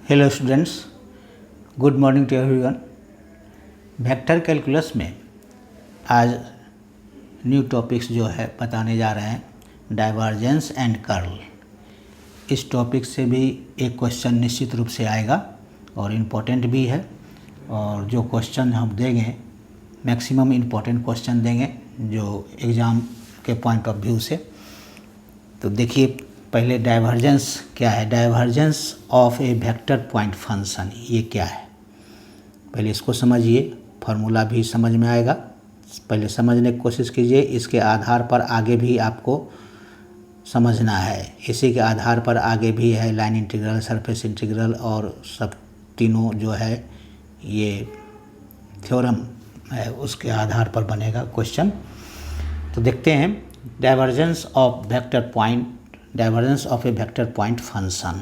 Hello students, good morning to everyone. Vector calculus में आज new topics जो है बताने जा रहे हैं, डाइवर्जेंस एंड कर्ल। इस टॉपिक से भी एक क्वेश्चन निश्चित रूप से आएगा और इम्पोर्टेंट भी है, और जो क्वेश्चन हम देंगे मैक्सिमम इम्पोर्टेंट क्वेश्चन देंगे जो एग्ज़ाम के पॉइंट ऑफ व्यू से। तो देखिए, पहले डाइवर्जेंस क्या है। Divergence of a vector point function, ये क्या है पहले इसको समझिए, फार्मूला भी समझ में आएगा। पहले समझने की कोशिश कीजिए, इसके आधार पर आगे भी आपको समझना है। इसी के आधार पर आगे भी है लाइन इंटीग्रल, सरफेस इंटीग्रल और सब तीनों जो है ये थ्योरम है, उसके आधार पर बनेगा क्वेश्चन। तो देखते हैं divergence of vector point, divergence of a vector point function.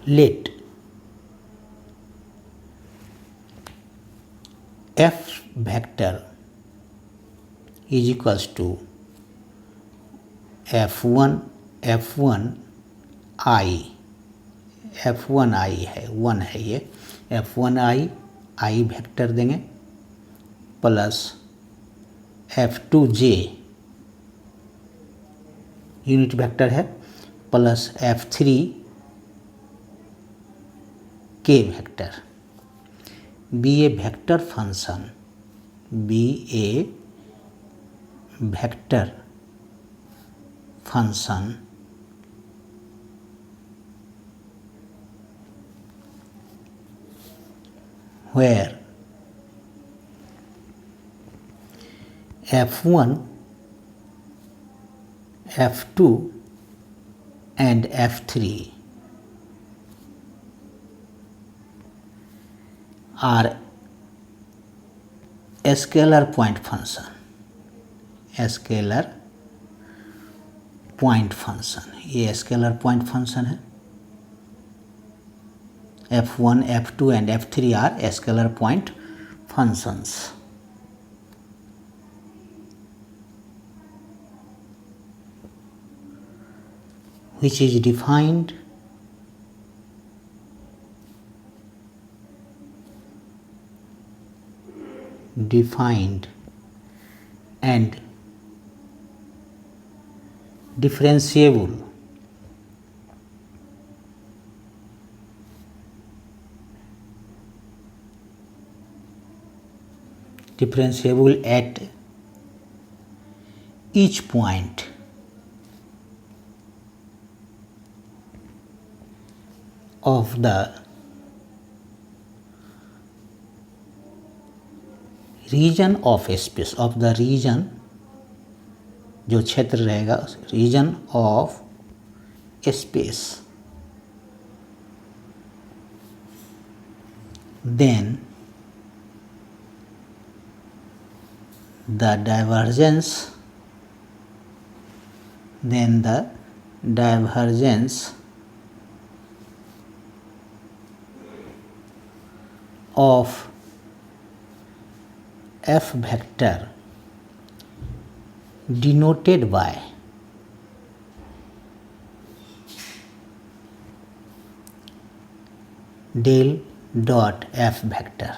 Let f vector is equals to f1 i, f1i है, 1 है ये, f1i i वेक्टर देंगे प्लस f2j यूनिट वेक्टर है plus f3 k vector. Be a vector function, be a vector function where f1 f2 and f3 are scalar point function, scalar point function। ये scalar point function है। f1 f2 and f3 are scalar point functions। which is defined and differentiable at each point of the region of space, of the region, जो क्षेत्र रहेगा region of space, then the divergence of f vector denoted by del dot f vector,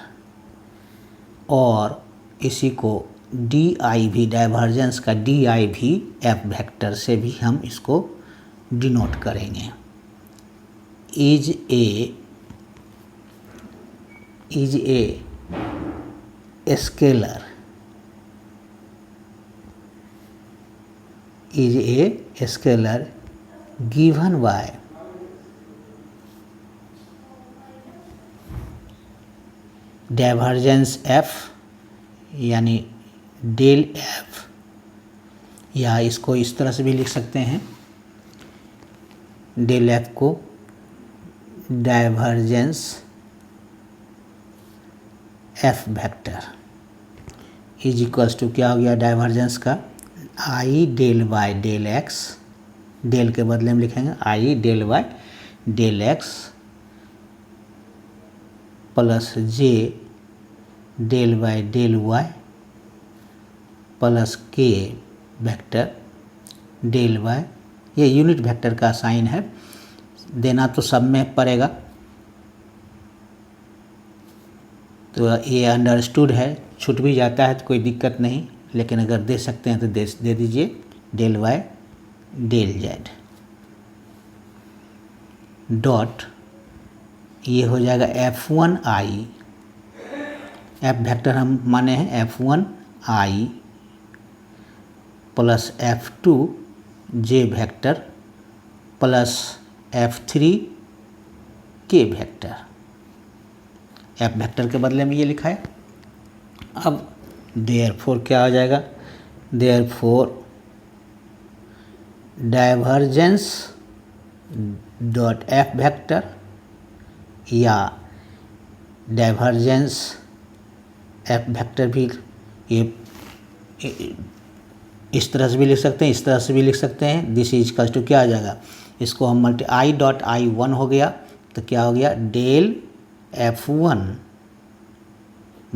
और इसी को di भी, divergence का di भी f vector से भी हम इसको डिनोट करेंगे। Is a scalar, is a scalar given by divergence f, यानी डेल f, या इसको इस तरह से भी लिख सकते हैं, डेल f को divergence f vector is equals to क्या हो गया डाइवर्जेंस का, i del by del x, del के बदले में लिखेंगे i del by del x plus J del by del Y plus के वेक्टर डेल वाई, ये यूनिट वेक्टर का साइन है, देना तो सब में पड़ेगा, तो ये अंडरस्टूड है, छूट भी जाता है तो कोई दिक्कत नहीं, लेकिन अगर दे सकते हैं तो दे दीजिए del Y del Z dot, ये हो जाएगा F1i, एफ वेक्टर हम माने हैं F1i plus F2j vector plus F3k vector. F vector के बदले में ये लिखा है। अब देयरफॉर क्या हो जाएगा, therefore divergence dot F vector या डाइवर्जेंस एफ वेक्टर भी ये इस तरह से भी लिख सकते हैं, इस तरह से भी लिख सकते हैं। दिस इज इक्वल्स टू क्या आ जाएगा, इसको हम आई डॉट आई वन हो गया तो क्या हो गया del F1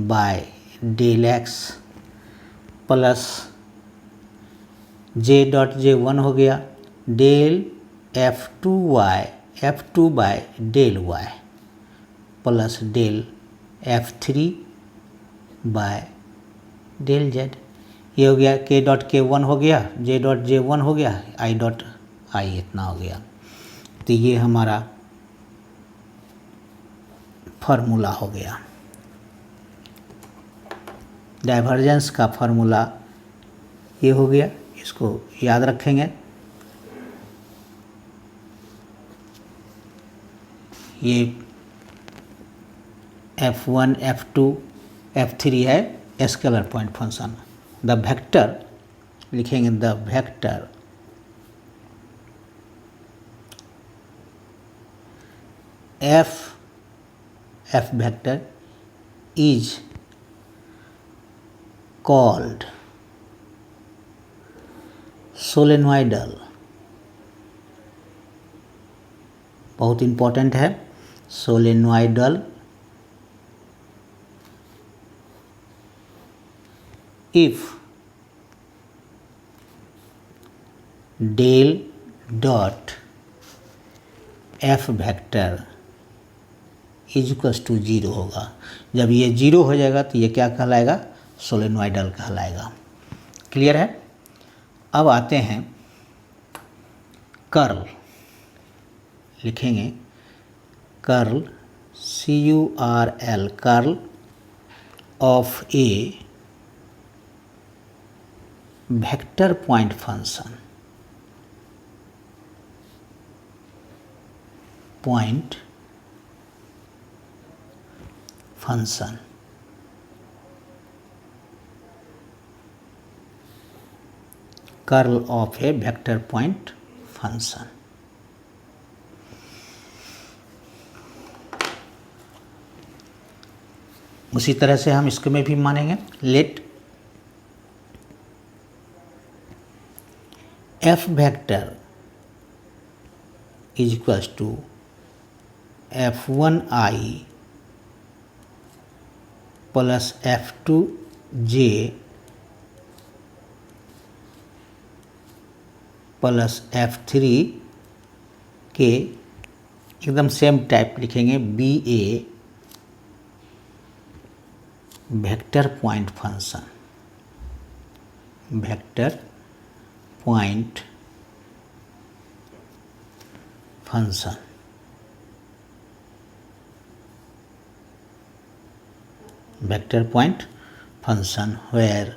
by del x plus J dot J one हो गया del F2 by del Y plus del F3 by del Z. ये हो गया के डॉट के वन हो गया, जे डॉट जे वन हो गया, आई डॉट आई इतना हो गया। तो ये हमारा फार्मूला हो गया, डाइवर्जेंस का फार्मूला ये हो गया, इसको याद रखेंगे। ये F1 F2 F3 है scalar point function. The vector लिखेंगे, the vector F vector is called solenoidal, बहुत इंपॉर्टेंट है, solenoidal if del dot F vector is equals to zero होगा। जब ये जीरो हो जाएगा तो ये क्या कहलाएगा, सोलेनॉइडल कहलाएगा। क्लियर है। अब आते हैं कर्ल, लिखेंगे curl CURL, curl of a vector point function, point function curl of a vector point function. उसी तरह से हम इसको में भी मानेंगे, let F vector is equals to F1i plus F2j plus F3k, एकदम सेम टाइप लिखेंगे, BA vector point function, vector point function, vector point function where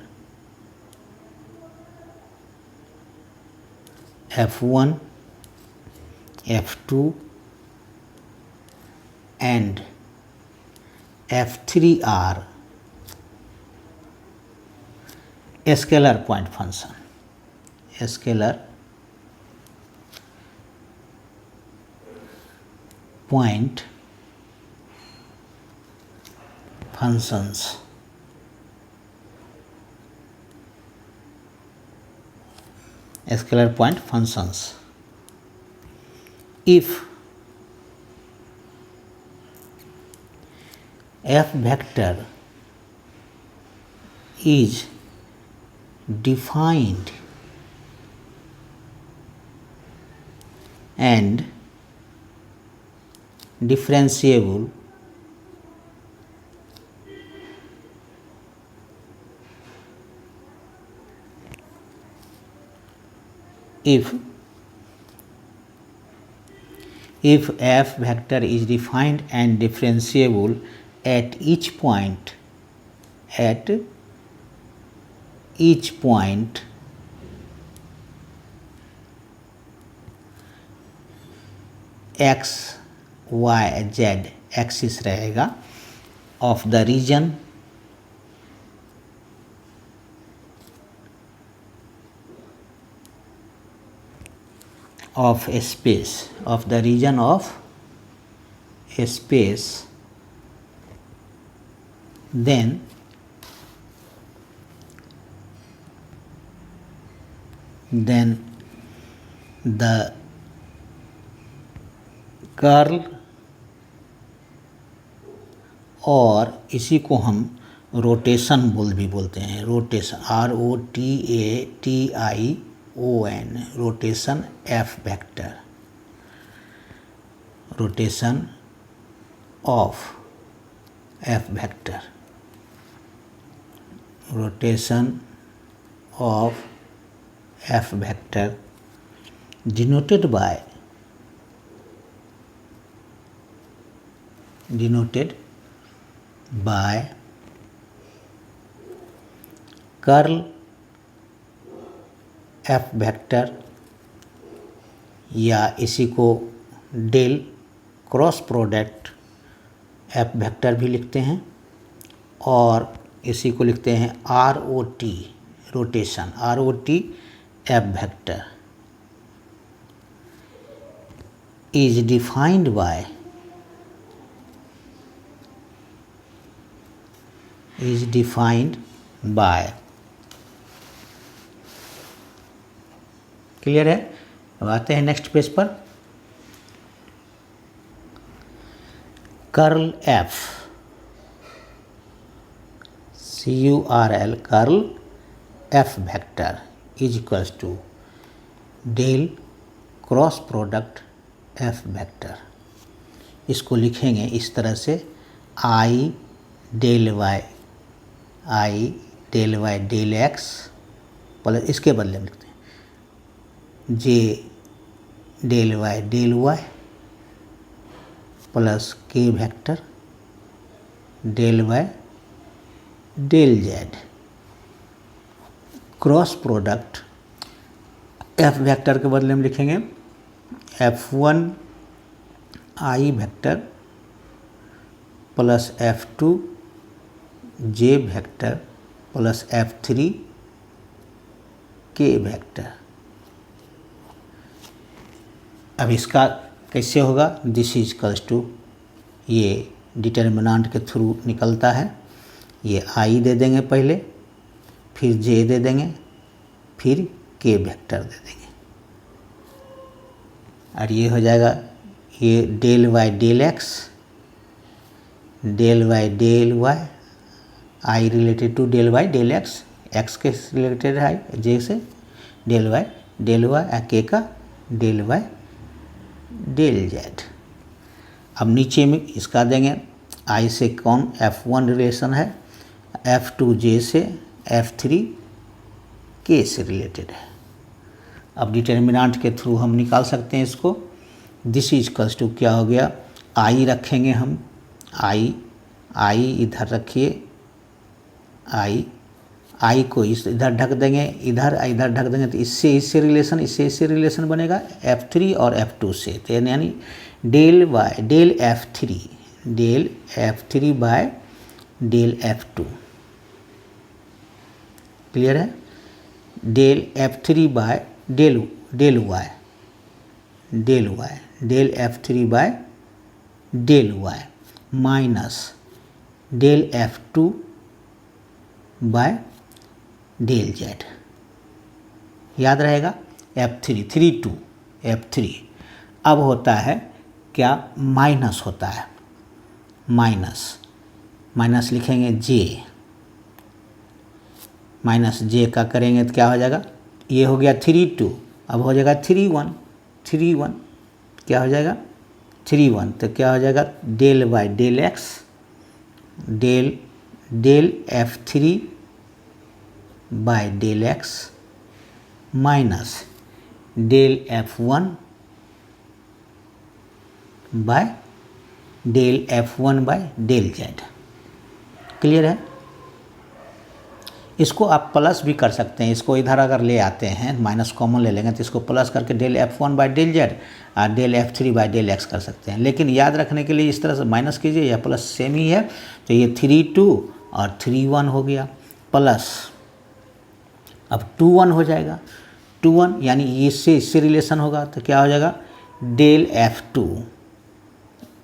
F1, F2 and F3 are scalar point function, scalar point functions, scalar point functions if f vector is defined and differentiable if f vector is defined and differentiable at each point x y z axis रहेगा of the region of space, of the region of space, then the curl, और इसी को हम rotation भी बोलते हैं, rotation ROTATION, rotation F vector, rotation of F vector, rotation of F vector denoted by curl F vector, या इसी को del cross product F vector भी लिखते हैं, और इसी को लिखते हैं ROT, rotation ROT F vector is defined by clear है। अब आते हैं नेक्स्ट पेज पर। Curl F, CURL, curl F vector is equals to del cross product F vector. इसको लिखेंगे इस तरह से I del Y del x plus, इसके बदले में लिखते हैं J del Y plus K vector del Y del Z. Cross product F vector के बदले में लिखेंगे F1 I vector plus F2 J vector plus F3 K vector. अब इसका कैसे होगा, दिस इज इक्वल्स टू, ये डिटर्मिनेंट के थ्रू निकलता है, ये I दे देंगे पहले, फिर J दे देंगे, फिर K वेक्टर दे देंगे, और ये हो जाएगा ये del Y del x, del Y del y, I related to del Y del x, x के रिलेटेड है J से डेल वाई K का डेल वाई डेल जेड। अब नीचे में इसका देंगे I से कौन F1 रिलेशन है, F2 J से, F3 K से रिलेटेड है। अब डिटर्मिनेंट के थ्रू हम निकाल सकते हैं इसको। दिस इज इक्वल्स टू क्या हो गया, I रखेंगे हम, I इधर रखिए, I को इस इधर ढक देंगे, इधर ढक देंगे, तो इससे रिलेशन बनेगा F3 और F2 से, तो यानी del F3 by del F2। Clear है। Del F3 by del Y, del F3 by del y minus del F2 by del z. याद रहेगा F3 अब होता है क्या, माइनस होता है, माइनस लिखेंगे J का करेंगे तो क्या हो जाएगा, ये हो गया 3 2, अब हो जाएगा 3 1, क्या हो जाएगा 3 1, तो क्या हो जाएगा del by del x del F3 by del x minus del F1 by del F1 by del z. Clear है? इसको आप प्लस भी कर सकते हैं, इसको इधर अगर ले आते हैं माइनस कॉमन ले लेंगे तो इसको प्लस करके del F1 by del z और del F3 by del x कर सकते हैं। लेकिन याद रखने के लिए इस तरह से माइनस कीजिए या प्लस सेम ही है, तो ये 3 2 और 3 1 हो गया, प्लस अब 2 1 हो जाएगा, 2 1 यानी इससे रिलेशन होगा तो क्या हो जाएगा डेल F2,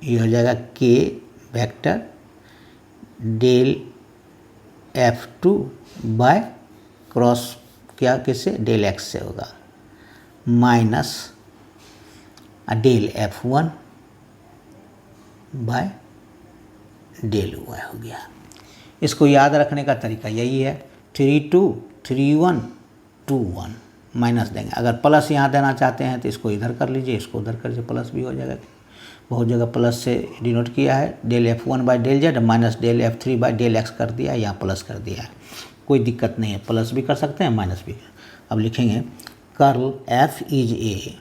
ये हो जाएगा के vector del F2 by cross क्या किससे डेल एक्स से होगा minus del F1 by del y हो गया। इसको याद रखने का तरीका यही है, 3 2 3 1 2 1 माइनस देंगे। अगर प्लस यहाँ देना चाहते हैं तो इसको इधर कर लीजिए, इसको उधर कर लीजिए, प्लस भी हो जाएगा। बहुत जगह प्लस से डिनोट किया है, del F1 by del z minus del F3 by del x कर दिया, यहाँ प्लस कर दिया है, कोई दिक्कत नहीं है, प्लस भी कर सकते हैं माइनस भी। अब लिखेंगे कर्ल F इज ए,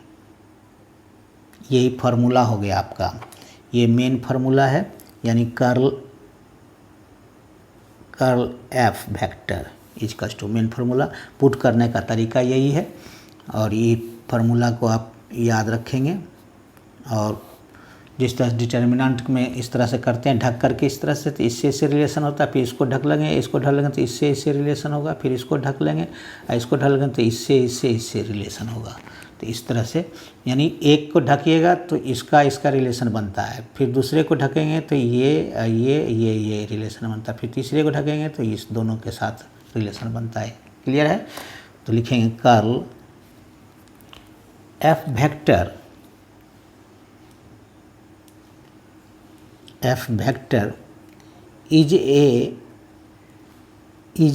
यही फार्मूला हो गया आपका, ये मेन फार्मूला है, यानी कर्ल F वेक्टर इज कस टू मेन फार्मूला। पुट करने का तरीका यही है और ये फार्मूला को आप याद रखेंगे। और जिस तरह डिटर्मिनेंट में इस तरह से करते हैं ढक करके इस तरह से, तो इससे रिलेशन होता है, फिर इसको ढक लेंगे, इसको ढक लेंगे तो इससे रिलेशन होगा, फिर इसको ढक लेंगे और इसको ढक लेंगे तो इससे रिलेशन होगा। तो इस तरह से यानी एक को ढकिएगा तो इसका रिलेशन बनता है, फिर दूसरे को ढकेंगे तो ये रिलेशन बनता है, फिर तीसरे को ढकेंगे तो इस दोनों के साथ रिलेशन बनता है। क्लियर है? तो लिखेंगे curl F vector is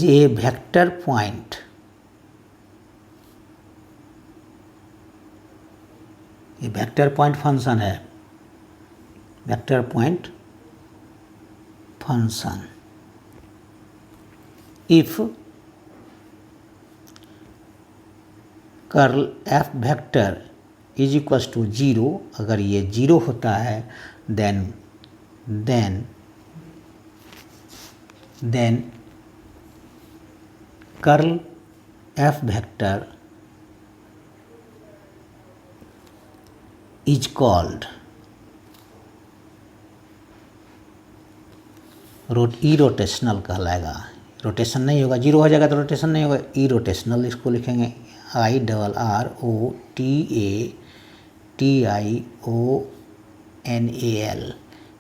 a vector point ये वेक्टर पॉइंट फंक्शन है, vector point function if curl F vector is equals to 0, अगर ये 0 होता है then curl F vector is called irrotational कहलाएगा। रोटेशन नहीं होगा, 0 हो जाएगा तो रोटेशन नहीं होगा, इरोटेशनल इसको लिखेंगे IRROTATIONAL।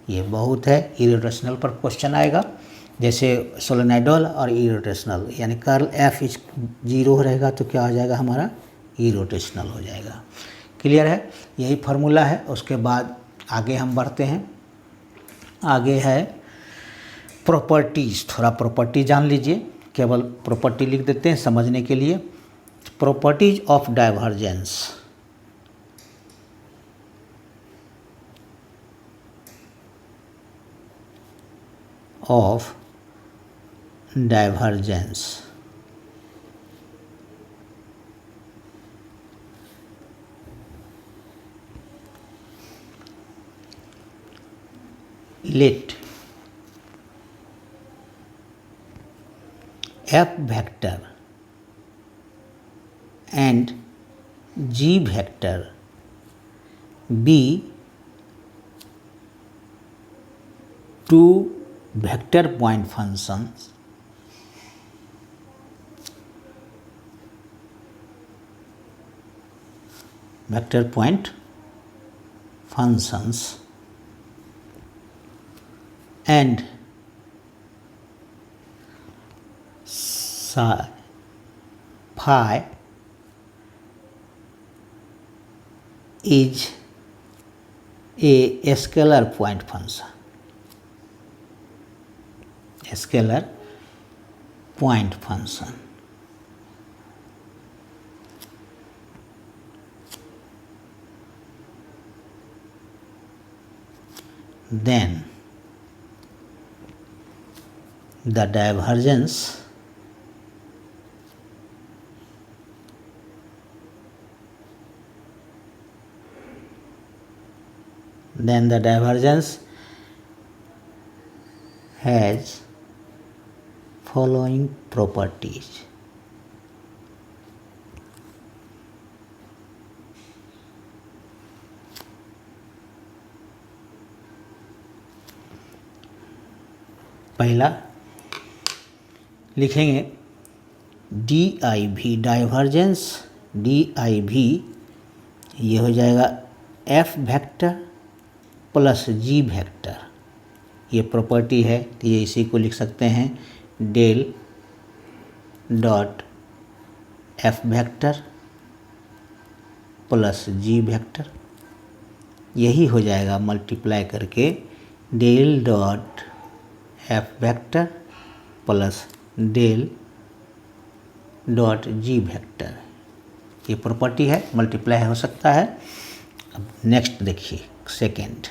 ये बहुत है, इरोटेशनल पर क्वेश्चन आएगा, जैसे सोलेनोइडल और इरोटेशनल, यानी कर्ल F इज 0 रहेगा तो क्या हो जाएगा हमारा इरोटेशनल हो जाएगा। क्लियर है? यही फार्मूला है। उसके बाद आगे हम बढ़ते हैं, आगे है प्रॉपर्टीज़। थोड़ा प्रॉपर्टी जान लीजिए, केवल प्रॉपर्टी लिख देते हैं समझने के लिए। Properties of divergence, let F vector and G vector be two vector point functions and phi is a scalar point function. Scalar point function. then the divergence has following properties. पहला लिखेंगे D I भी, divergence D I भी, ये हो जाएगा F vector plus G vector, ये property है तो ये इसी को लिख सकते हैं del dot F vector plus G vector, यही हो जाएगा मल्टीप्लाई करके del dot F vector plus del dot G vector, ये प्रॉपर्टी है, मल्टीप्लाई हो सकता है। अब नेक्स्ट देखिए second,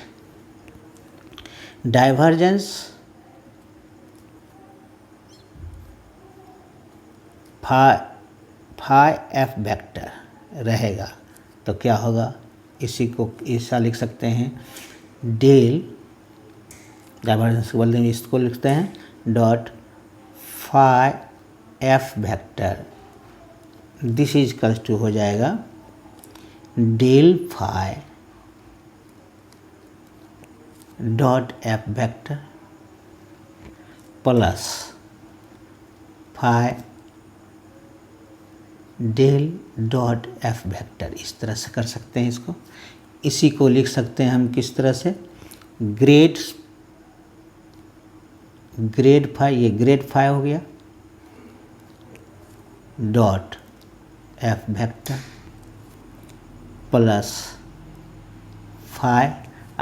divergence phi F vector रहेगा तो क्या होगा, इसी को ऐसा लिख सकते हैं डेल, डाइवर्जेंस के बदले में इसको लिखते हैं dot phi F vector, this is equals to हो जाएगा del phi dot F vector plus phi del dot F vector, इस तरह से कर सकते हैं इसको। इसी को लिख सकते हैं हम किस तरह से, ग्रेड फाई, ये ग्रेड फाई हो गया dot F vector plus phi,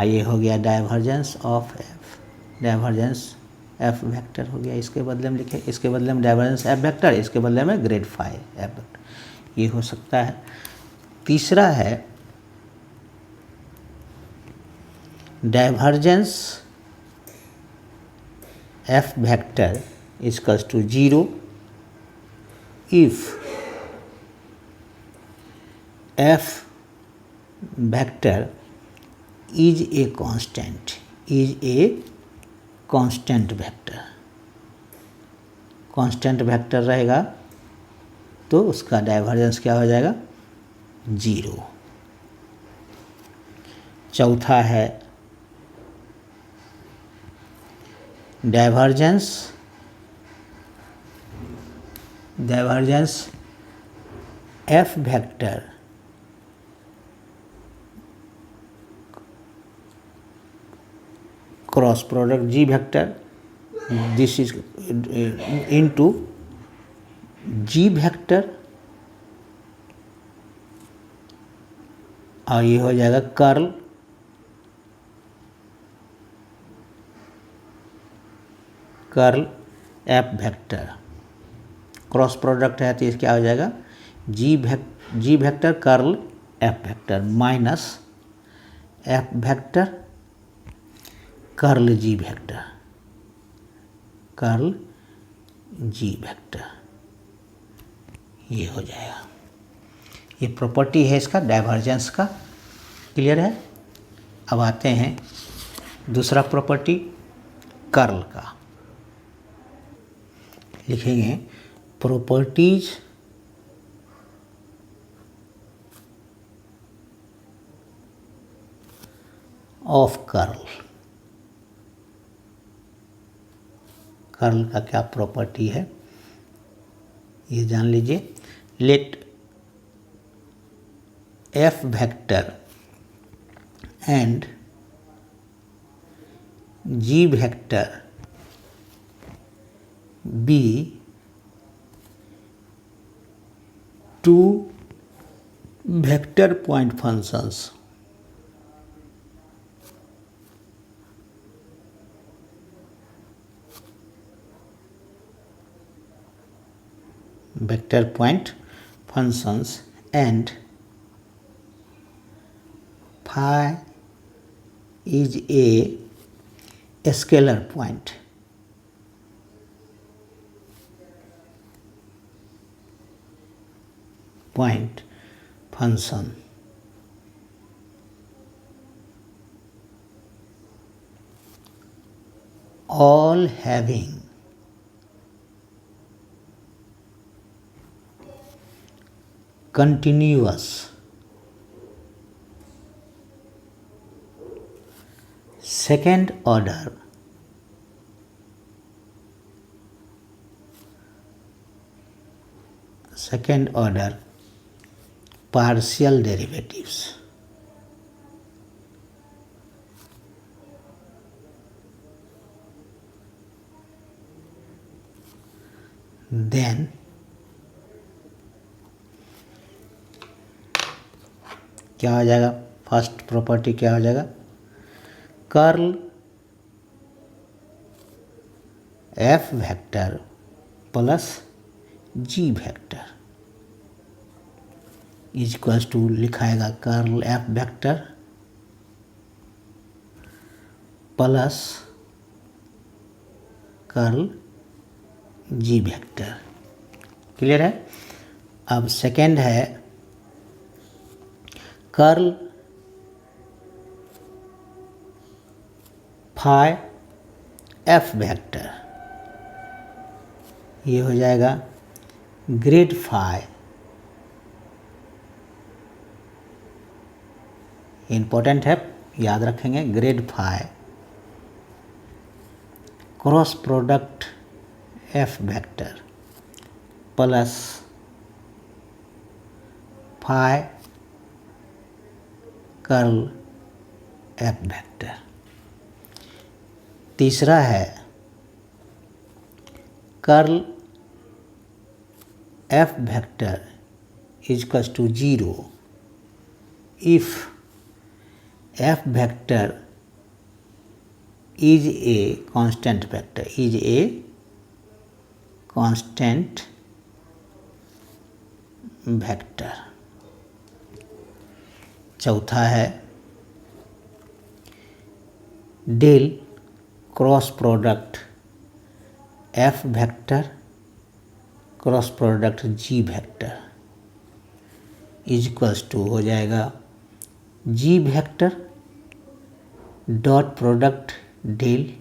ये हो गया divergence of F, divergence F vector हो गया, इसके बदले में लिखे, इसके बदले में डाइवर्जेंस एफ वेक्टर, इसके बदले में ग्रेड फाई एफ वेक्टर, ये हो सकता है। तीसरा है divergence F vector equals to 0 if F vector is a constant, is a constant vector, constant vector रहेगा तो उसका डाइवर्जेंस क्या हो जाएगा 0। चौथा है divergence F vector cross product G vector, this is into G vector, और ये हो जाएगा curl F vector, cross product है तो ये क्या हो जाएगा G vector curl F vector minus F vector curl G vector, curl G vector, ये हो जाएगा। ये प्रॉपर्टी है इसका डाइवर्जेंस का, क्लियर है। अब आते हैं दूसरा प्रॉपर्टी कर्ल का, लिखेंगे प्रॉपर्टीज ऑफ कर्ल, कर्ल का क्या प्रॉपर्टी है ये जान लीजिए। Let F vector and G vector be two vector point functions, vector point functions and phi is a scalar point, point function all having continuous second order partial derivatives. Then क्या हो जाएगा, first property क्या हो जाएगा, curl F vector plus G vector is equals to लिखाएगा curl F vector plus curl G vector. Clear है। अब second है कर्ल फाई एफ वेक्टर, ये हो जाएगा ग्रेड फाई, इम्पोर्टेंट है, याद रखेंगे, grad phi cross product F vector plus phi curl F vector. तीसरा है curl F vector is equals to 0 if F vector is a constant vector, is a constant vector। चौथा है del cross product F vector cross product G vector is equals to हो जाएगा G vector dot product del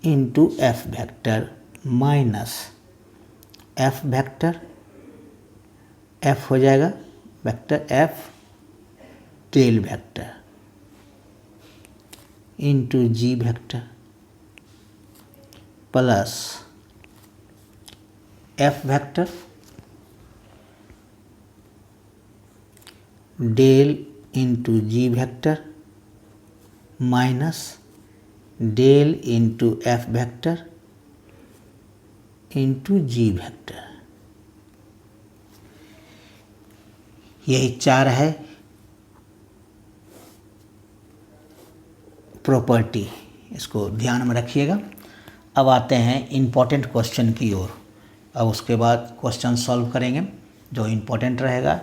into F vector minus F vector, F हो जाएगा vector F del vector into G vector plus F vector del into G vector minus del into F vector into G vector. यही चार है property, इसको ध्यान में रखिएगा। अब आते हैं इम्पोर्टेंट क्वेश्चन की ओर। अब उसके बाद क्वेश्चन सॉल्व करेंगे, जो इम्पोर्टेंट रहेगा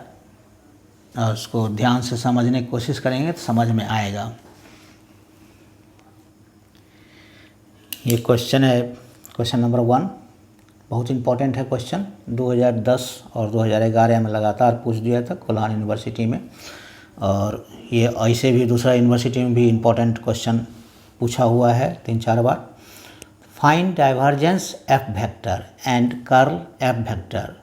और उसको ध्यान से समझने की कोशिश करेंगे तो समझ में आएगा। ये क्वेश्चन है क्वेश्चन नंबर 1, बहुत इम्पोर्टेंट है क्वेश्चन। 2010 और 2011 में लगातार पूछ दिया था कोल्हान यूनिवर्सिटी में, और ये ऐसे भी दूसरा यूनिवर्सिटी में भी इम्पोर्टेंट क्वेश्चन पूछा हुआ है 3-4 बार। Find divergence F vector and curl F vector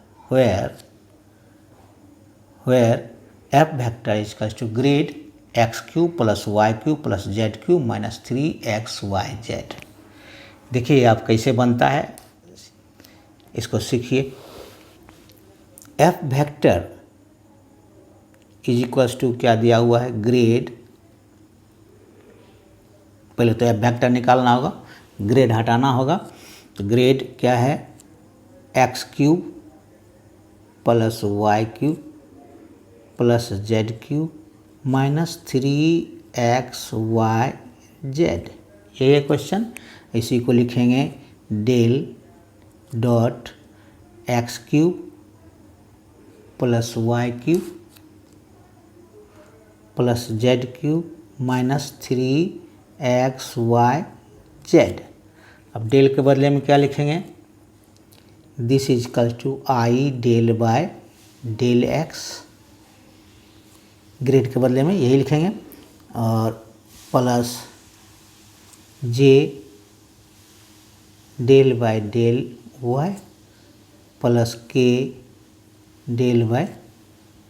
where F vector is equals to grad X cube plus Y cube plus Z cube minus 3xyz। देखिए आप कैसे बनता है, इसको सीखिए। F vector is equals to क्या दिया हुआ है, ग्रेड, पहले तो एफ वेक्टर निकालना होगा, ग्रेड हटाना होगा, तो ग्रेड क्या है X cube plus Y cube plus Z cube minus 3xyz। ये क्वेश्चन, इसी को लिखेंगे del dot X cube plus Y cube plus Z cube minus 3 X Y Z. अब डेल के बदले में क्या लिखेंगे, this is equal to I del by del X, grad के बदले में यही लिखेंगे, और plus J del by del Y plus K del by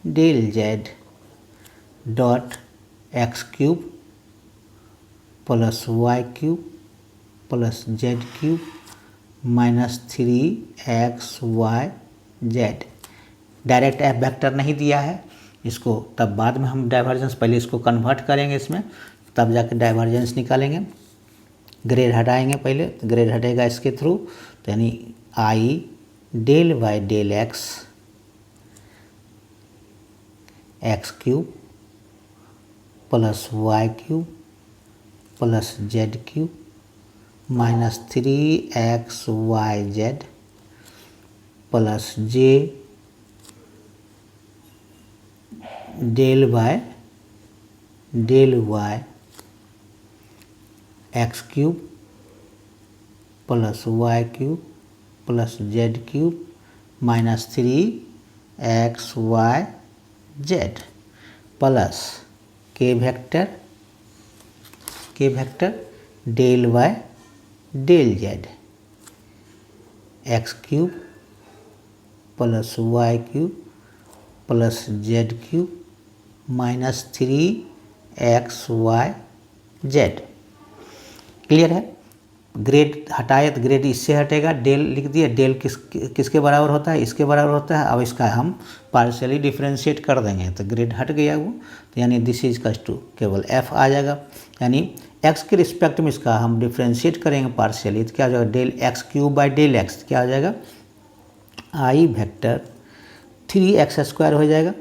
del Z dot X cube plus Y cube plus Z cube minus 3 XY z. Direct F vector नहीं दिया है इसको, तब बाद में हम डाइवर्जेंस, पहले इसको कन्वर्ट करेंगे इसमें, तब जाके डाइवर्जेंस निकालेंगे। ग्रेड हटाएंगे पहले, तो ग्रेड हटेगा इसके थ्रू, तो यानी I del by del x X cube plus Y cube plus Z cube minus 3XY Z plus J del by del Y X cube plus Y cube plus Z cube minus 3XY Z plus के vector del by del Z X cube plus Y cube plus Z cube minus 3XY Z. Clear है। Grad हटाए तो grade इससे हटेगा, del लिख दिए, del किसके बराबर होता है, इसके बराबर होता है। अब इसका हम पार्शियली डिफ्रेंशिएट कर देंगे तो ग्रेड हट गया वो, तो यानी दिस इज कस टू केवल एफ आ जाएगा। यानी एक्स के रिस्पेक्ट में इसका हम डिफ्रेंशिएट करेंगे पार्शियली, तो क्या हो जाएगा, del x cube by del x क्या हो जाएगा, आई वेक्टर 3x² हो जाएगा,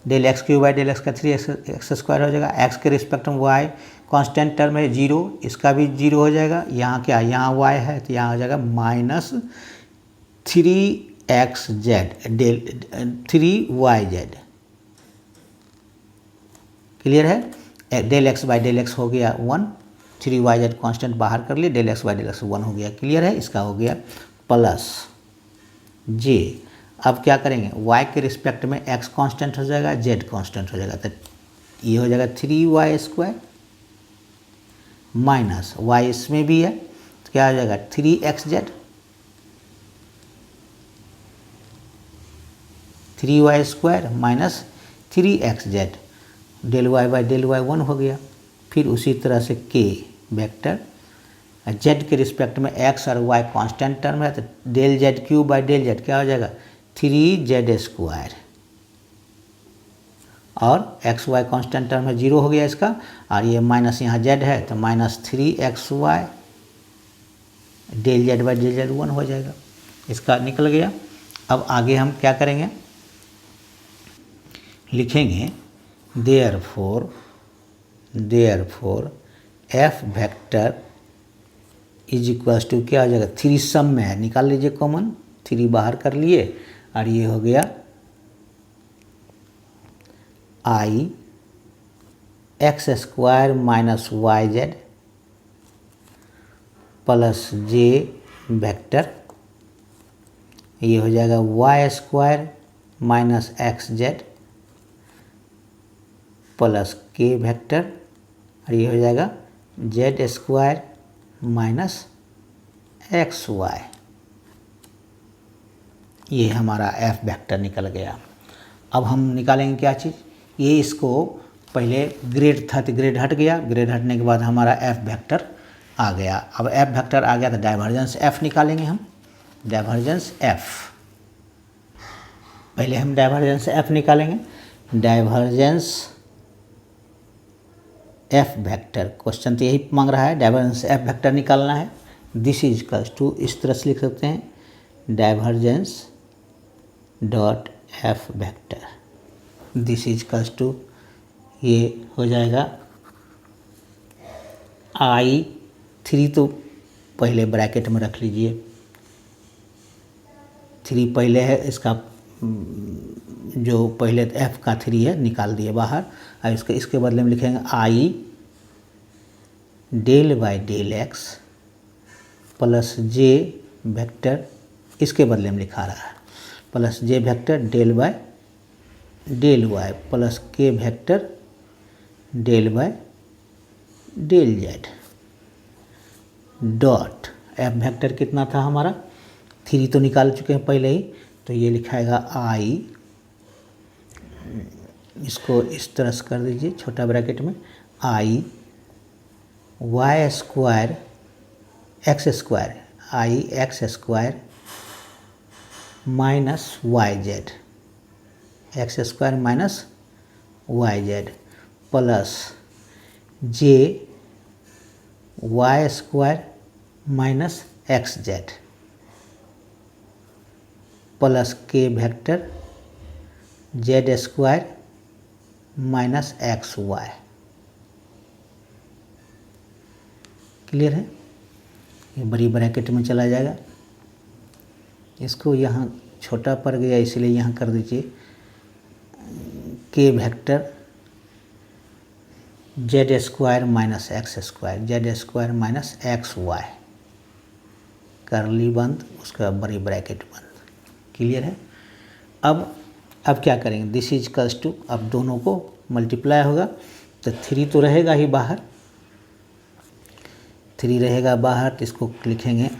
del x cube by del x का 3x² हो जाएगा। एक्स के रिस्पेक्ट में वाई कांस्टेंट टर्म है 0, इसका भी 0 हो जाएगा। यहाँ क्या, यहाँ y है तो यहाँ हो जाएगा minus 3XZ del 3YZ। Clear है। Del x by del X हो गया 1, 3YZ कांस्टेंट बाहर कर लिए, del x by del x 1 हो गया। क्लियर है। इसका हो गया प्लस जे। अब क्या करेंगे, y के रिस्पेक्ट में x कांस्टेंट हो जाएगा, z कांस्टेंट हो जाएगा, तो ये हो जाएगा 3y² माइनस y इसमें भी है तो क्या हो जाएगा 3xz, 3y² minus 3xz, del y by del y 1 हो गया। फिर उसी तरह से k वेक्टर z के रिस्पेक्ट में x और y कांस्टेंट टर्म है तो del z cube by del z क्या हो जाएगा 3z², और एक्स वाई कॉन्स्टेंट टर्म में 0 हो गया इसका, और ये माइनस यहाँ z है तो minus 3xy del z by del z 1 हो जाएगा। इसका निकल गया। अब आगे हम क्या करेंगे, लिखेंगे therefore F vector is equals to क्या हो जाएगा, 3 सम में है, निकाल लीजिए कॉमन, 3 बाहर कर लिए, और ये हो गया आई x² minus YZ plus J vector, ये हो जाएगा y² माइनस XZ प्लस के वेक्टर, और ये हो जाएगा z² माइनस XY। ये हमारा f वेक्टर निकल गया। अब हम निकालेंगे क्या चीज़, ये इसको पहले ग्रेड था तो ग्रेड हट गया, ग्रेड हटने के बाद हमारा एफ वेक्टर आ गया। अब एफ वेक्टर आ गया तो डाइवर्जेंस एफ निकालेंगे हम, डाइवर्जेंस एफ। पहले हम डाइवर्जेंस एफ निकालेंगे, डाइवर्जेंस एफ वेक्टर, क्वेश्चन तो यही मांग रहा है, डाइवर्जेंस एफ वेक्टर निकालना है। दिस इज इक्वल्स टू, इस तरह से लिख सकते हैं, divergence dot F vector, this is equals to, ये हो जाएगा I3 तो पहले ब्रैकेट में रख लीजिए, 3 पहले है, इसका जो पहले एफ का 3 है निकाल दिए बाहर, और इसके बदले में लिखेंगे del by del x plus J vector, इसके बदले में लिखा रहा है, plus J vector del by del Y plus के vector del by del Z dot F vector कितना था हमारा 3 तो निकाल चुके हैं पहले ही, तो ये लिखाएगा आई, इसको इस तरह से कर दीजिए छोटा ब्रैकेट में, I Y square X square, I X square minus Y Z, X square minus Y Z plus J Y square minus x Z plus के vector Z square minus x Y. Clear है? ये बड़ी bracket में चला जाएगा, इसको यहाँ छोटा पड़ गया इसलिए यहाँ कर दीजिए k vector Z square minus x square, z square minus x y, curly बंद, उसका बड़ी ब्रैकेट बंद। क्लियर है? अब क्या करेंगे, दिस इज कस टू, अब दोनों को मल्टीप्लाई होगा तो 3 तो रहेगा ही बाहर, 3 रहेगा बाहर, तो इसको लिखेंगे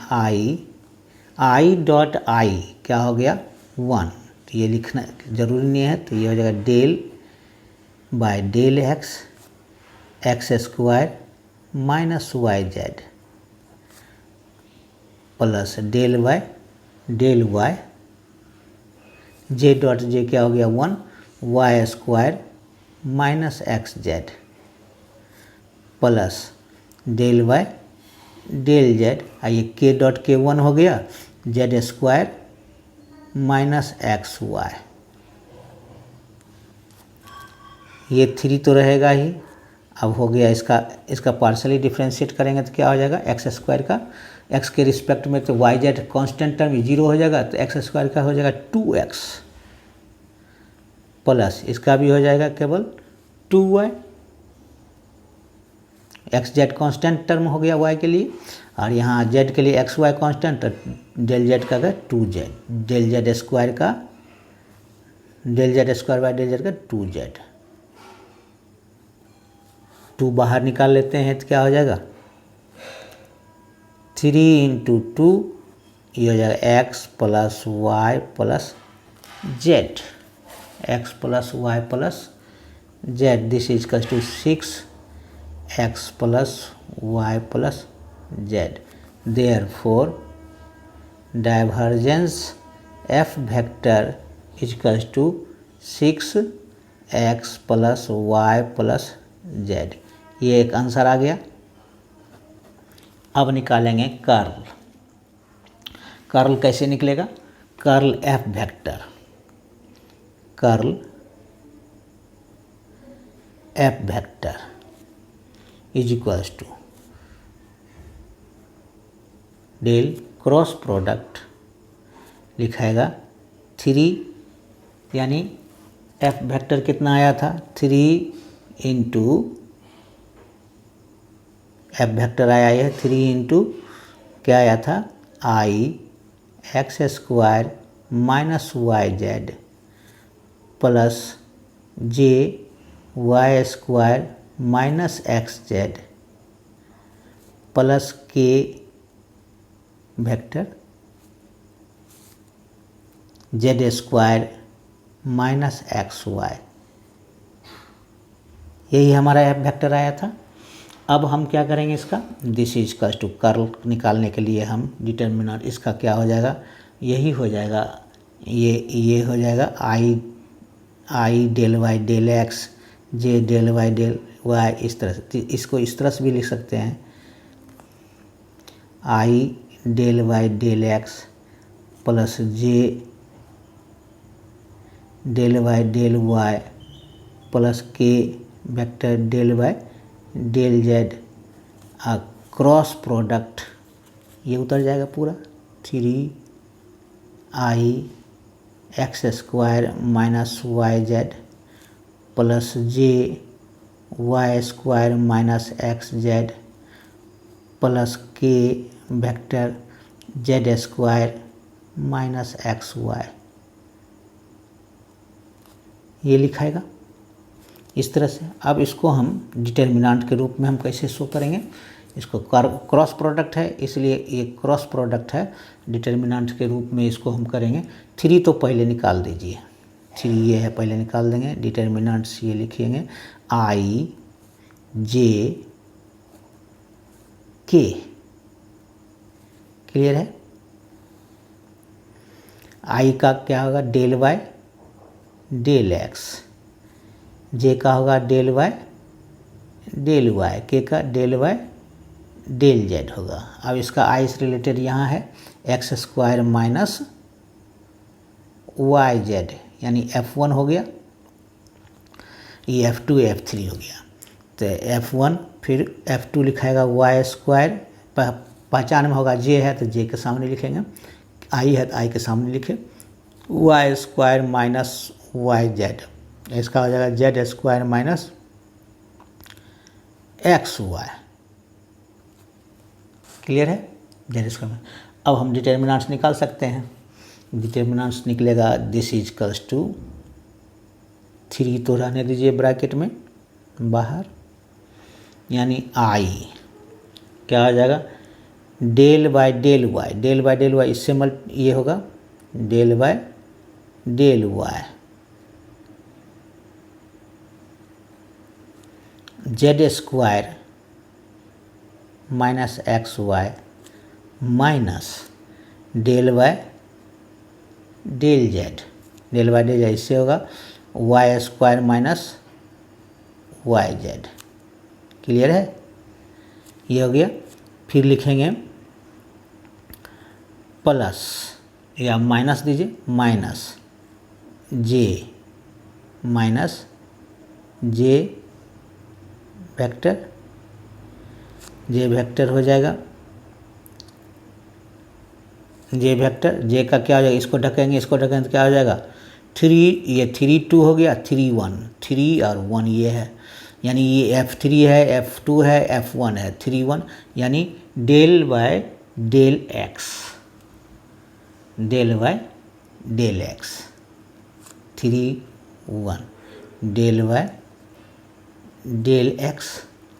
आई डॉट आई क्या हो गया 1, तो ये लिखना जरूरी नहीं है, तो ये हो जाएगा del by del x x square minus Y Z plus del by del y, j dot j क्या हो गया 1 y square minus x Z plus del by del Z, ये के डॉट के 1 हो गया, z square minus x Y, ये 3 तो रहेगा ही। अब हो गया इसका पार्शली डिफ्रेंशिएट करेंगे तो क्या हो जाएगा, एक्स स्क्वायर का एक्स के रिस्पेक्ट में तो वाई जेड कॉन्स्टेंट टर्म 0 हो जाएगा, तो एक्स स्क्वायर का हो जाएगा 2x प्लस इसका भी हो जाएगा केवल 2y, x Z constant term हो गया y के लिए, और यहाँ z के लिए एक्स वाई कॉन्स्टेंट, तो डेल जेड का 2z, डेल जेड स्क्वायर का del z square by del z का 2z, 2 बाहर निकाल लेते हैं तो क्या हो जाएगा 3 इंटू 2, ये हो जाएगा x plus y plus z, x plus y plus z, this is equal to 6x plus y plus z, therefore divergence F vector is equal to 6x plus y plus z, ये एक answer आ गया। अब निकालेंगे curl, curl कैसे निकलेगा, curl F vector, curl F vector is equals to del cross product लिखाएगा 3, यानी F vector कितना आया था 3 इंटू एफ वेक्टर आया है 3 इंटू क्या आया था I X square minus Y Z plus J Y square minus x Z plus के vector Z square minus x Y, यही हमारा एफ वेक्टर आया था। अब हम क्या करेंगे, इसका this is equal to curl निकालने के लिए हम डिटर्मिनेंट इसका क्या हो जाएगा, यही हो जाएगा, ये हो जाएगा आई डेल वाई डेल एक्स जे डेल वाई डेल वाई, इस तरह से, इसको इस तरह से भी लिख सकते हैं, I del Y del x plus J del Y del Y plus के vector del Y del Z, cross product ये उतर जाएगा पूरा 3 I X square minus Y Z plus J Y square minus x Z plus के vector Z square minus x Y, ये लिखाएगा इस तरह से। अब इसको हम डिटर्मिनेंट के रूप में हम कैसे शो करेंगे, इसको क्रॉस प्रोडक्ट है इसलिए ये क्रॉस प्रोडक्ट है, डिटर्मिनेंट के रूप में इसको हम करेंगे। 3 तो पहले निकाल दीजिए, 3 ये है पहले निकाल देंगे। डिटर्मिनेंट्स ये लिखेंगे आई जे के, क्लियर है। आई का क्या होगा डेल वाई डेल एक्स, जे का होगा डेल वाई डेल वाई, के का डेल वाई डेल जेड होगा। अब इसका आई से रिलेटेड यहाँ है x square minus Y z, यानी F1 हो गया, ये F2 F3 हो गया। तो F1 फिर F2 लिखाएगा वाई स्क्वायर, पहचान में होगा जे है तो जे के सामने लिखेंगे, आई है तो आई के सामने लिखे, y square minus Y z, इसका हो जाएगा z square minus x Y, clear है जेड स्क्वायर। अब हम डिटर्मिनेंट्स निकाल सकते हैं। डिटर्मिनेंट्स निकलेगा दिस इज इक्वल्स टू 3 तो रहने दीजिए ब्रैकेट में बाहर, यानी आई क्या हो जाएगा del by del Y, del by del y इससे ये होगा del by del y, z square minus x y minus del by del z, del by del z इससे होगा y square minus Y z, clear है, ये हो गया। फिर लिखेंगे प्लस या माइनस दीजिए, माइनस जे माइनस जे वेक्टर, जे वेक्टर हो जाएगा, जे वेक्टर, जे का क्या हो जाएगा, इसको ढकेंगे इसको ढकेंगे तो क्या हो जाएगा 3, ये 3 2 हो गया, 3 1, 3 और 1 ये है, यानी ये F3 है F2 है F1 है, 3 1, यानी del by del x, del by del x 3 1 del by del x,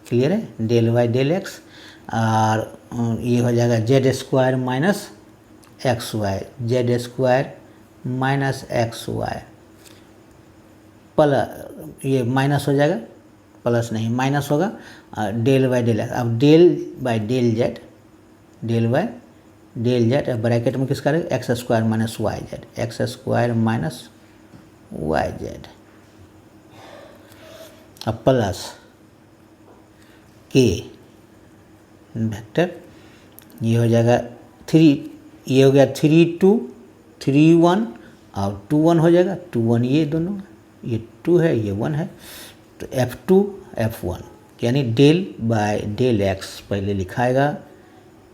clear है, डेल बाय डेल एक्स, और ये हो जाएगा z square minus x Y, z square minus x y plus, ये माइनस हो जाएगा, प्लस नहीं माइनस होगा, डेल बाय डेल एक्स। अब del by del z, del by del z bracket में किसका रहेगा x square minus Y Z, X square minus Y Z, अब प्लस के वेक्टर, ये हो जाएगा 3, ये हो गया 3 2 3 1 और 2 1 हो जाएगा, 2 1 ये दोनों, ये 2 है ये 1 है, तो F2 F1 यानी डेल बाय डेल एक्स पहले लिखाएगा,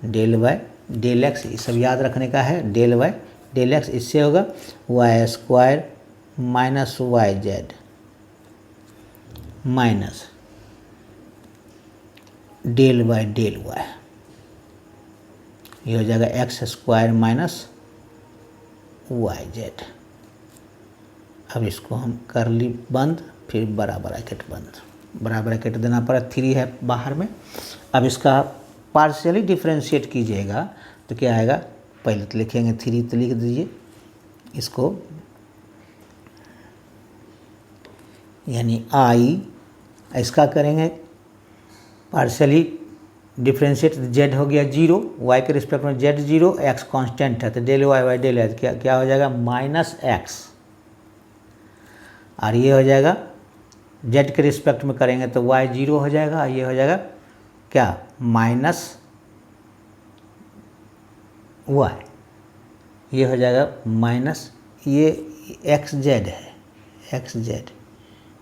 डेल बाय डेल एक्स ये सब याद रखने का है, डेल बाय डेल एक्स इससे होगा y square minus Y z minus del by del y, ये हो जाएगा x square minus Y Z. अब इसको हम कर ली बंद, फिर बड़ा ब्रैकेट बंद, बड़ा ब्रैकेट देना पड़ा, 3 है बाहर में। अब इसका पार्शियली डिफ्रेंशिएट कीजिएगा तो क्या आएगा, पहले तो लिखेंगे 3 तो लिख दीजिए इसको, यानी आई, इसका करेंगे पार्शियली डिफ्रेंशिएट, जेड हो गया 0, वाई के रिस्पेक्ट में जेड 0, एक्स कांस्टेंट है तो del y by del x क्या हो जाएगा माइनस एक्स, और ये हो जाएगा जेड के रिस्पेक्ट में करेंगे तो वाई 0 हो जाएगा, ये हो जाएगा क्या माइनस वाई, ये हो जाएगा माइनस, ये एक्स जेड है, x Z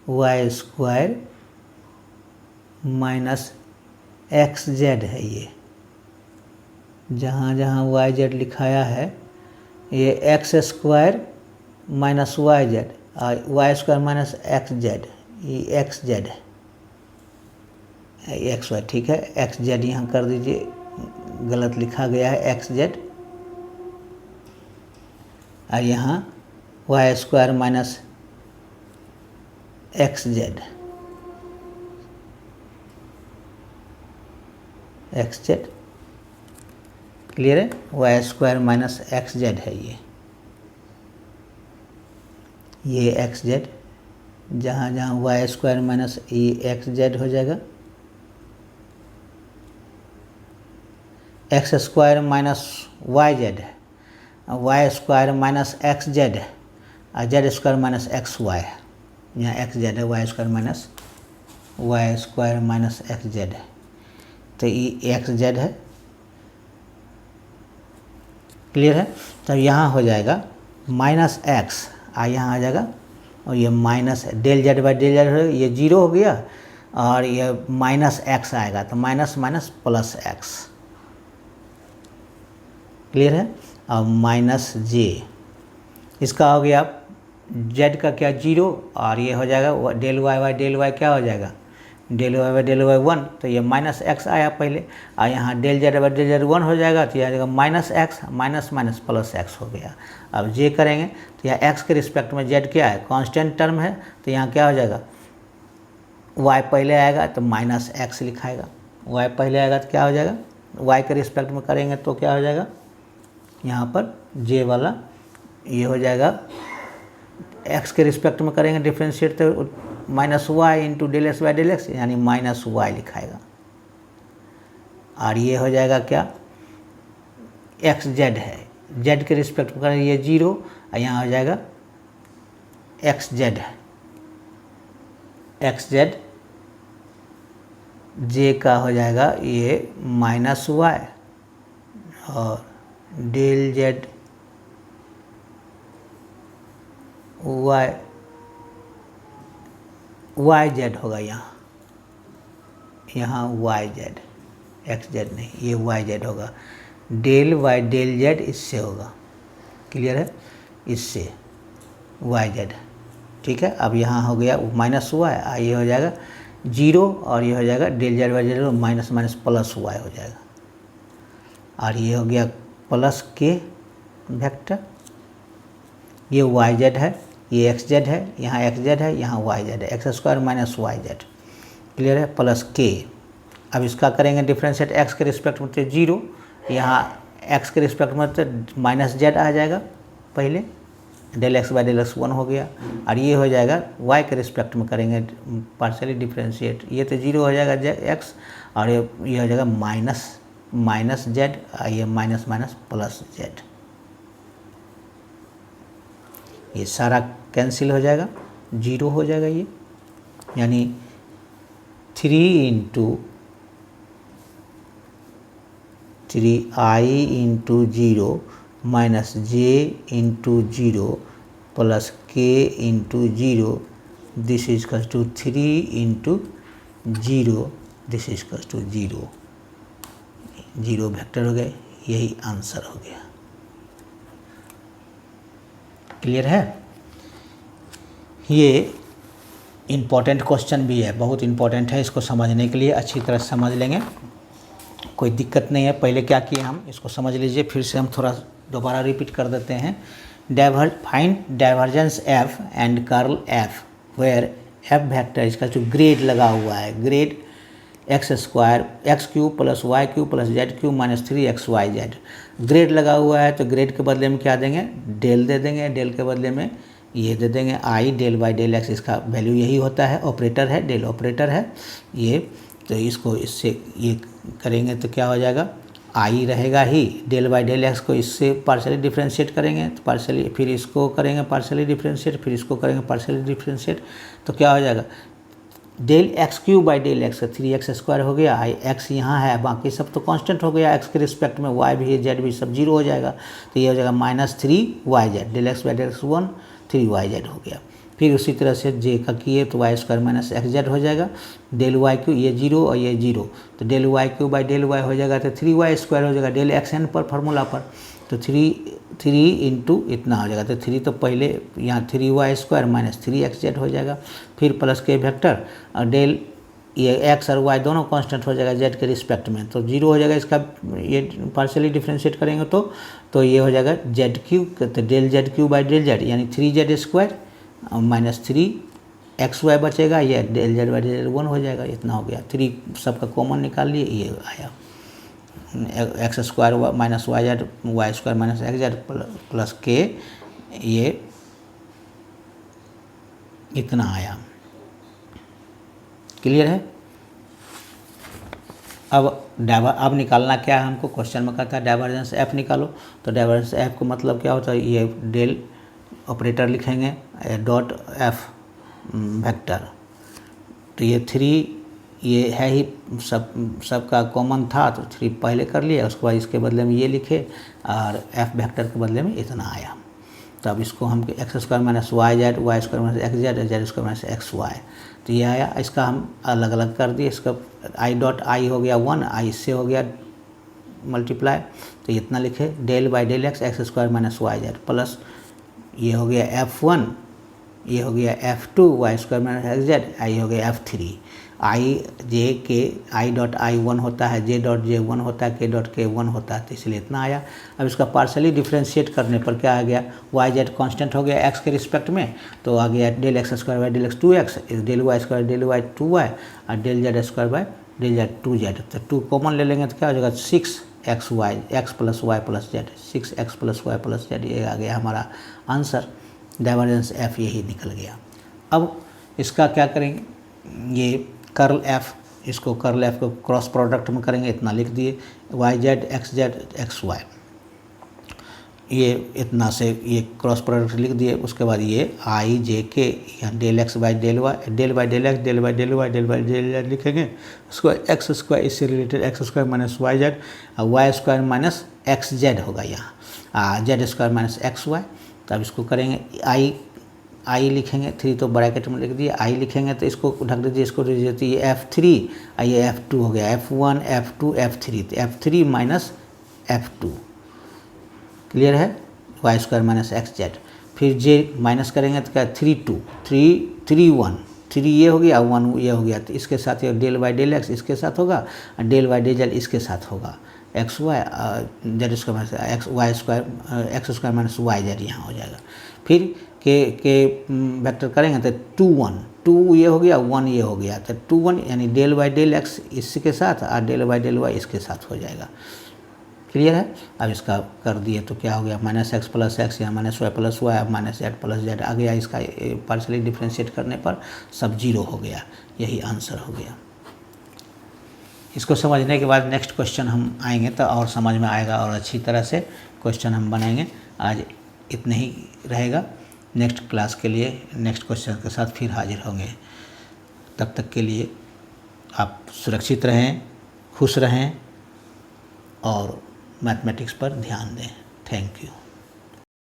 Y square minus x Z है, ये जहाँ जहाँ वाई जेड लिखाया है ये X square minus Y Z, और Y square minus x Z, ये एक्स जेड है, एक्स वाई, ठीक है। एक्स जेड यहाँ कर दीजिए, गलत लिखा गया है एक्स जेड, और यहाँ Y square minus x Z, x Z clear है। Y square minus x Z है ये एक्स जेड, जहाँ जहाँ वाई स्क्वायर माइनस ये एक्स जेड हो जाएगा, x square minus Y Z है, Y square minus x Z है, और Z square minus x Y है। यहाँ एक्स जेड है, Y square minus x Z है, तो ये एक्स जेड है, क्लियर है। तो यहाँ हो जाएगा माइनस एक्स, यहाँ आ जाएगा, और ये minus del z by del z हो, ये जीरो हो गया, और ये माइनस एक्स आएगा, तो minus minus plus x, clear है। और माइनस जे, इसका हो गया जेड का क्या जीरो, और ये हो जाएगा del y by del y क्या हो जाएगा, del y by del y 1, तो ये माइनस एक्स आया पहले, और यहाँ del z by del z 1 हो जाएगा, तो यह आ जाएगा minus x, minus minus plus x हो गया। अब जे करेंगे तो यहाँ एक्स के रिस्पेक्ट में जेड क्या है, कांस्टेंट टर्म है, तो यहाँ क्या हो जाएगा, वाई पहले आएगा तो माइनस एक्स लिखाएगा, वाई पहले आएगा तो क्या हो जाएगा, वाई के रिस्पेक्ट में करेंगे तो क्या हो जाएगा, यहाँ पर जे वाला ये हो जाएगा, एक्स के रिस्पेक्ट में करेंगे डिफ्रेंशिएट तो minus y into del x by del x, यानी माइनस वाई लिखाएगा, और ये हो जाएगा क्या, एक्स जेड है, जेड के रिस्पेक्ट में करेंगे ये जीरो, और यहाँ हो जाएगा एक्स जेड है, एक्स जेड, जे का हो जाएगा ये माइनस वाई, और del z y, y z होगा यहाँ वाई जेड, एक्स जेड नहीं, ये वाई जेड होगा, डेल वाई डेल जेड इससे होगा, क्लियर है, इससे वाई जेड, ठीक है। अब यहाँ हो गया माइनस वाई, ये हो जाएगा जीरो, और ये हो जाएगा del z y z minus minus plus y हो जाएगा, और ये हो गया प्लस के वेक्टर, ये वाई जेड है, ये एक्स जेड है, यहाँ एक्स जेड है, यहाँ वाई जेड है, x square minus Y z, clear है, प्लस के। अब इसका करेंगे डिफ्रेंशिएट एक्स के रिस्पेक्ट में तो जीरो, यहाँ एक्स के रिस्पेक्ट में तो माइनस जेड आ जाएगा पहले, del x by del x 1 हो गया, और ये हो जाएगा वाई के रिस्पेक्ट में करेंगे पार्शियली डिफ्रेंशिएट, ये तो जीरो हो जाएगा एक्स, और ये हो जाएगा माइनस माइनस जेड, ये माइनस माइनस प्लस जेड, ये सारा कैंसिल हो जाएगा, जीरो हो जाएगा ये, यानी 3 into 3i into zero minus J into zero plus K into zero, this is equal to 3 into zero, this is equal to zero, zero vector हो गए, यही आंसर हो गया, क्लियर है। ये इम्पॉर्टेंट क्वेश्चन भी है, बहुत इम्पॉर्टेंट है, इसको समझने के लिए अच्छी तरह समझ लेंगे, कोई दिक्कत नहीं है। पहले क्या किए हम, इसको समझ लीजिए, फिर से हम थोड़ा दोबारा रिपीट कर देते हैं। Find divergence F and curl F where F vector इसका जो ग्रेड लगा हुआ है, grad x square x cube plus Y cube plus Z cube minus 3 XY Z, grad लगा हुआ है तो ग्रेड के बदले में क्या देंगे, डेल दे देंगे, डेल के बदले में ये दे देंगे आई डेल बाई डेल एक्स, इसका वैल्यू यही होता है, ऑपरेटर है, डेल ऑपरेटर है ये, तो इसको इससे ये करेंगे तो क्या हो जाएगा, आई रहेगा ही, डेल बाई डेल एक्स को इससे पार्शियली डिफ्रेंशिएट करेंगे तो पार्शियली, फिर इसको करेंगे पार्शियली डिफ्रेंशिएट, फिर इसको करेंगे पार्शियली डिफ्रेंशिएट, तो क्या हो जाएगा, del x cube by del x 3x square हो गया, आई एक्स यहाँ है, बाकी सब तो कांस्टेंट हो गया एक्स के रिस्पेक्ट में, वाई भी जेड भी सब जीरो हो जाएगा, तो ये हो जाएगा minus 3YZ, del x by del x 1 3YZ हो गया। फिर उसी तरह से जे का किए तो वाई स्क्वायर माइनस XZ हो जाएगा, डेल वाई क्यू ये जीरो और ये जीरो, तो del y cube by del y हो जाएगा, तो 3y स्क्वायर हो जाएगा डेल XN पर फार्मूला पर, तो 3 इंटू इतना हो जाएगा, तो 3 तो पहले यहाँ 3y स्क्वायर माइनस 3XZ हो जाएगा, फिर प्लस के वेक्टर और डेल ये एक्स और वाई दोनों कांस्टेंट हो जाएगा जेड के रिस्पेक्ट में, तो 0 हो जाएगा इसका, ये पार्शियली डिफ्रेंशिएट करेंगे तो ये हो जाएगा जेड क्यू, तो del z cube by del z यानी 3z² माइनस 3xy बचेगा, ये डेल जेड बाई डेल 1 हो जाएगा, इतना हो गया। 3 सबका कॉमन निकाल लिए, ये आया x² minus yz, y² minus xz plus k, ये इतना आया। क्लियर है। अब निकालना क्या है हमको, क्वेश्चन में कहता है डाइवर्जेंस एफ निकालो। तो डाइवर्जेंस एफ का मतलब क्या होता है, ये डेल ऑपरेटर लिखेंगे डॉट एफ वेक्टर, तो ये 3 ये है ही सबका कॉमन था, तो 3 पहले कर लिया, उसके बाद इसके बदले में ये लिखे और एफ वेक्टर के बदले में इतना आया। तो अब इसको हम x² minus yz, y² minus xz, z² minus xy, तो ये आया। इसका हम अलग अलग कर दिए, इसका i डॉट आई हो गया 1, i इससे हो गया मल्टीप्लाई, तो इतना लिखे del by del x² minus yz plus ये हो गया f1, ये हो गया f2, y² माइनस xz, आई हो गया f3। आई जे के आई डॉट आई 1 होता है, जे डॉट जे 1 होता है, के डॉट के 1 होता है, तो इसलिए इतना आया। अब इसका पार्शली डिफ्रेंशिएट करने पर क्या आ गया, वाई जेड कॉन्स्टेंट हो गया x के रिस्पेक्ट में, तो आ गया del x² by del x 2x, del y² del y 2y और del z² by del z 2z, तो 2 कॉमन ले लेंगे तो क्या हो जाएगा 6xy, x plus y plus z, 6x plus y plus z, ये आ गया हमारा आंसर। डाइवर्जेंस एफ यही निकल गया। अब इसका क्या करेंगे, ये कर्ल एफ, इसको कर्ल एफ को क्रॉस प्रोडक्ट में करेंगे, इतना लिख दिए y Z x Z x Y, ये इतना से ये क्रॉस प्रोडक्ट लिख दिए। उसके बाद ये आई जे के यहाँ del x by del Y, del by del x, del by del Y, del by del z लिखेंगे। उसको x² इससे related x² minus Y z, y² minus x z होगा यहाँ, z² माइनस एक्स वाई। तो अब इसको करेंगे आई लिखेंगे, 3 तो ब्रैकेट में लिख दिए, आई लिखेंगे तो इसको ढक दीजिए, इसको दीजिए, तो ये f3 और ये f2 हो गया, f1 f2 f3, तो f3 माइनस f2। क्लियर है, y² माइनस एक्स जेड। फिर जे माइनस करेंगे तो क्या 3 2 3 3 1, 3 ये हो गया 1 ये हो गया, तो इसके साथ ये डेल बाई डेल एक्स इसके साथ होगा और डेल बाई डेल जेड इसके साथ होगा, X Y Z minus x² minus Y Z यहाँ हो जाएगा। फिर के वेक्टर करेंगे तो 2 1, 2 ये हो गया 1 ये हो गया, तो 2 1 यानी डेल बाई डेल एक्स इसके साथ और डेल बाई डेल वाई इसके साथ हो जाएगा। क्लियर है। अब इसका कर दिए तो क्या हो गया माइनस एक्स प्लस एक्स या minus Y plus Y, minus Z plus Z आ गया। इसका पार्शली डिफ्रेंशिएट करने पर सब 0 हो गया, यही आंसर हो गया। इसको समझने के बाद नेक्स्ट क्वेश्चन हम आएंगे तो और समझ में आएगा और अच्छी तरह से क्वेश्चन हम बनाएंगे। आज इतने ही रहेगा, नेक्स्ट क्लास के लिए नेक्स्ट क्वेश्चन के साथ फिर हाजिर होंगे। तब तक के लिए आप सुरक्षित रहें, खुश रहें और मैथमेटिक्स पर ध्यान दें। Thank you.